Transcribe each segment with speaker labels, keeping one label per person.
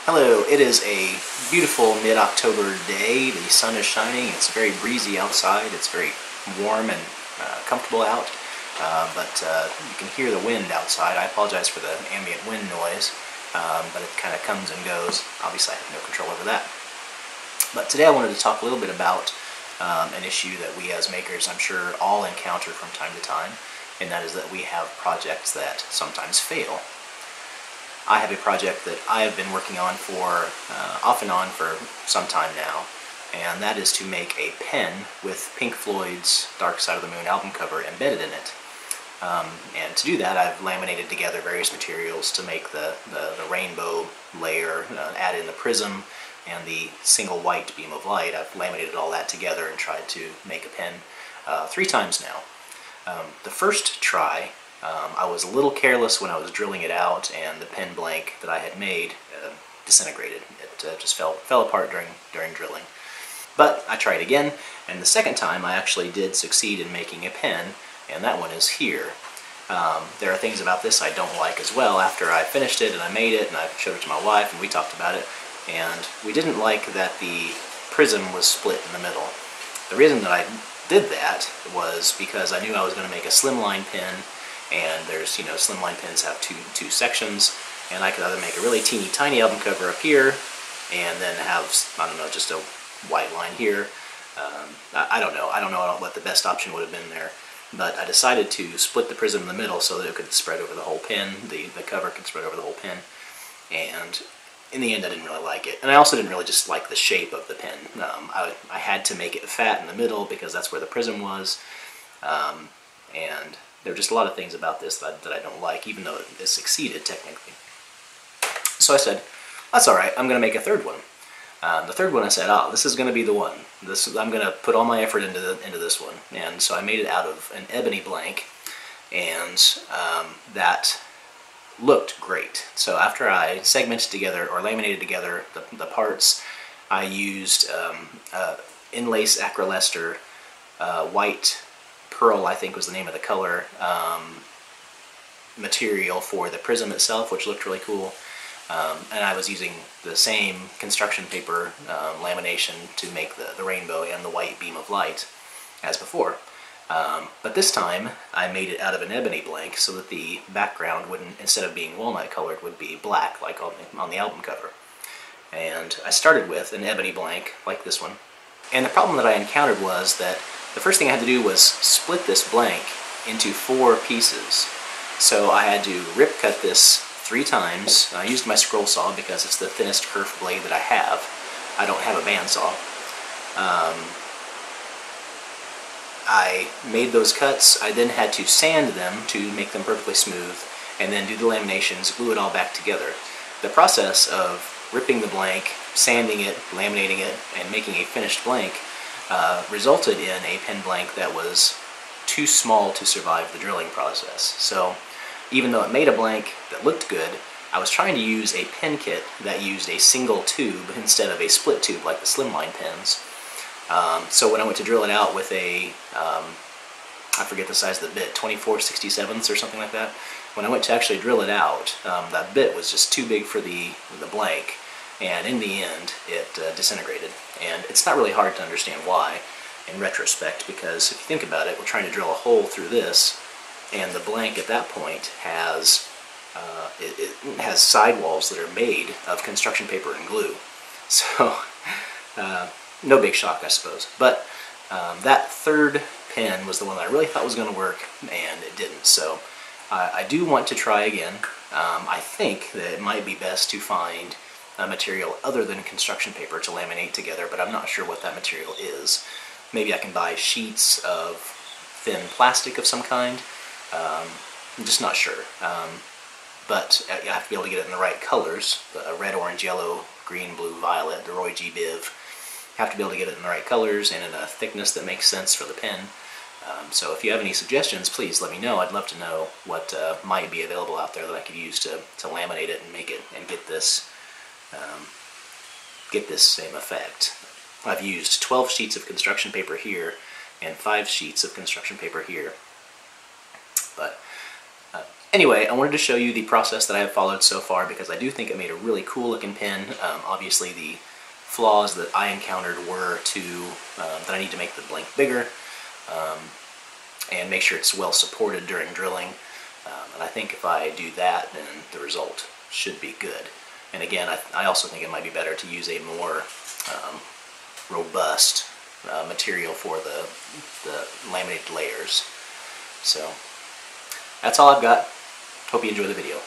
Speaker 1: Hello, it is a beautiful mid-October day. The sun is shining. It's very breezy outside. It's very warm and comfortable out, but you can hear the wind outside. I apologize for the ambient wind noise, but it kind of comes and goes. Obviously, I have no control over that. But today I wanted to talk a little bit about an issue that we as makers, I'm sure, all encounter from time to time, and that is that we have projects that sometimes fail. I have a project that I have been working on for off and on for some time now, and that is to make a pen with Pink Floyd's Dark Side of the Moon album cover embedded in it. And to do that, I've laminated together various materials to make the rainbow layer, add in the prism, and the single white beam of light. I've laminated all that together and tried to make a pen 3 times now. The first try, I was a little careless when I was drilling it out, and the pen blank that I had made disintegrated. It just fell apart during drilling. But I tried again, and the second time I actually did succeed in making a pen, and that one is here. There are things about this I don't like as well. After I finished it and I made it and I showed it to my wife and we talked about it, and we didn't like that the prism was split in the middle. The reason that I did that was because I knew I was going to make a slimline pen, and there's, slimline pens have two sections, and I could either make a really teeny tiny album cover up here and then have, I don't know, just a white line here. I don't know what the best option would have been there, but I decided to split the prism in the middle so that it could spread over the whole pen, the cover could spread over the whole pen, and in the end I didn't really like it. And I also didn't really just like the shape of the pen. I had to make it fat in the middle because that's where the prism was, and there are just a lot of things about this that I don't like, even though it succeeded technically. So I said, that's alright, I'm going to make a third one. The third one I said, this is going to be the one. I'm going to put all my effort into this one. And so I made it out of an ebony blank, and that looked great. So after I segmented together, or laminated together, the parts, I used Inlace Acrylester white pearl, I think was the name of the color, material for the prism itself, which looked really cool. And I was using the same construction paper lamination to make the rainbow and the white beam of light as before. But this time I made it out of an ebony blank so that the background wouldn't, instead of being walnut colored, would be black like on the album cover. And I started with an ebony blank like this one. And the problem that I encountered was that the first thing I had to do was split this blank into 4 pieces. So I had to rip cut this 3 times. I used my scroll saw because it's the thinnest kerf blade that I have. I don't have a bandsaw. I made those cuts. I then had to sand them to make them perfectly smooth, and then do the laminations, glue it all back together. The process of ripping the blank, sanding it, laminating it, and making a finished blank resulted in a pen blank that was too small to survive the drilling process. So even though it made a blank that looked good, I was trying to use a pen kit that used a single tube instead of a split tube like the slimline pens. So when I went to drill it out with a, I forget the size of the bit, 24/67 or something like that, when I went to actually drill it out, that bit was just too big for the blank, and in the end it disintegrated. And it's not really hard to understand why in retrospect, because if you think about it, we're trying to drill a hole through this, and the blank at that point has it has sidewalls that are made of construction paper and glue. So no big shock, I suppose. But that third pen was the one that I really thought was going to work, and it didn't. So I do want to try again. I think that it might be best to find a material other than construction paper to laminate together, but I'm not sure what that material is. Maybe I can buy sheets of thin plastic of some kind. I'm just not sure. But you have to be able to get it in the right colors. The red, orange, yellow, green, blue, violet, the Roy G. Biv. You have to be able to get it in the right colors and in a thickness that makes sense for the pen. So if you have any suggestions, please let me know. I'd love to know what might be available out there that I could use to laminate it and make it and get this same effect. I've used 12 sheets of construction paper here and 5 sheets of construction paper here. But Anyway, I wanted to show you the process that I have followed so far because I do think it made a really cool looking pen. Obviously the flaws that I encountered were that I need to make the blank bigger and make sure it's well supported during drilling. And I think if I do that, then the result should be good. And again, I also think it might be better to use a more robust material for the laminated layers. So that's all I've got. Hope you enjoy the video.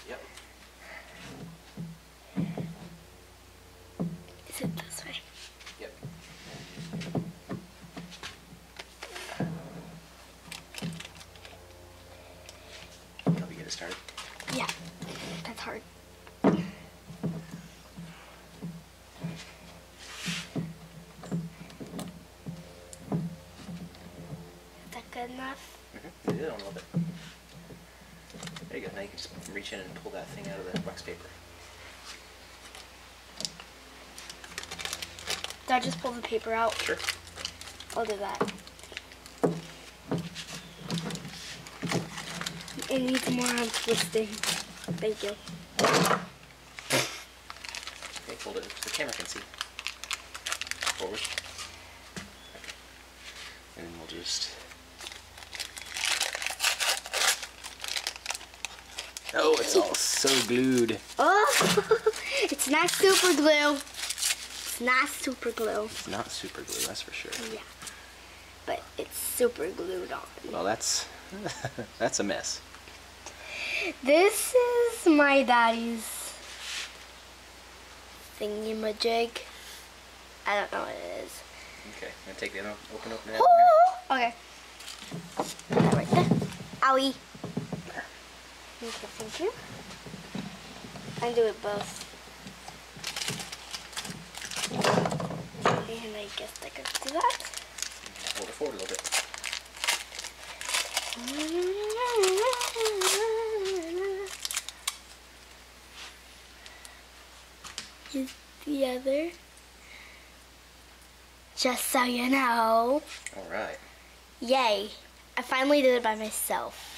Speaker 1: Yep.
Speaker 2: Is it this way?
Speaker 1: Yep. Help you get it started?
Speaker 2: Yeah, that's hard. Is that good enough?
Speaker 1: Mm-hmm. You did a little bit. There you go. Now you can just reach in and pull that thing out of the wax paper.
Speaker 2: Did I just pull the paper out?
Speaker 1: Sure.
Speaker 2: I'll do that. It needs more twisting. Thank you.
Speaker 1: Okay, hold it so the camera can see. Forward. Okay. And then we'll just... Oh, it's all so glued.
Speaker 2: Oh, it's not super glue. It's not super glue.
Speaker 1: It's not super glue, that's for sure.
Speaker 2: Yeah, but it's super glued on.
Speaker 1: Well, that's that's a mess.
Speaker 2: This is my daddy's thingy-majig. I don't know what it is.
Speaker 1: Okay, I'm gonna take the other one, open it.
Speaker 2: Ooh, okay. Right there. Owie. Thank you. I do it both. And I guess I could do that.
Speaker 1: Hold it forward a little bit.
Speaker 2: Here's the other. Just so you know.
Speaker 1: Alright.
Speaker 2: Yay. I finally did it by myself.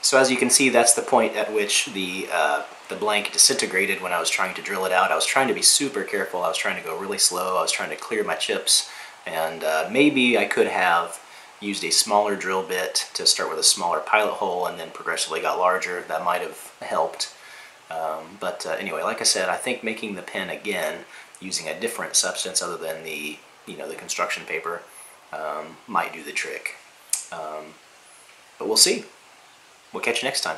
Speaker 1: So as you can see, that's the point at which the blank disintegrated when I was trying to drill it out. I was trying to be super careful. I was trying to go really slow. I was trying to clear my chips, and maybe I could have used a smaller drill bit to start with a smaller pilot hole and then progressively got larger. That might have helped. But anyway, like I said, I think making the pen again using a different substance other than the the construction paper might do the trick. But we'll see. We'll catch you next time.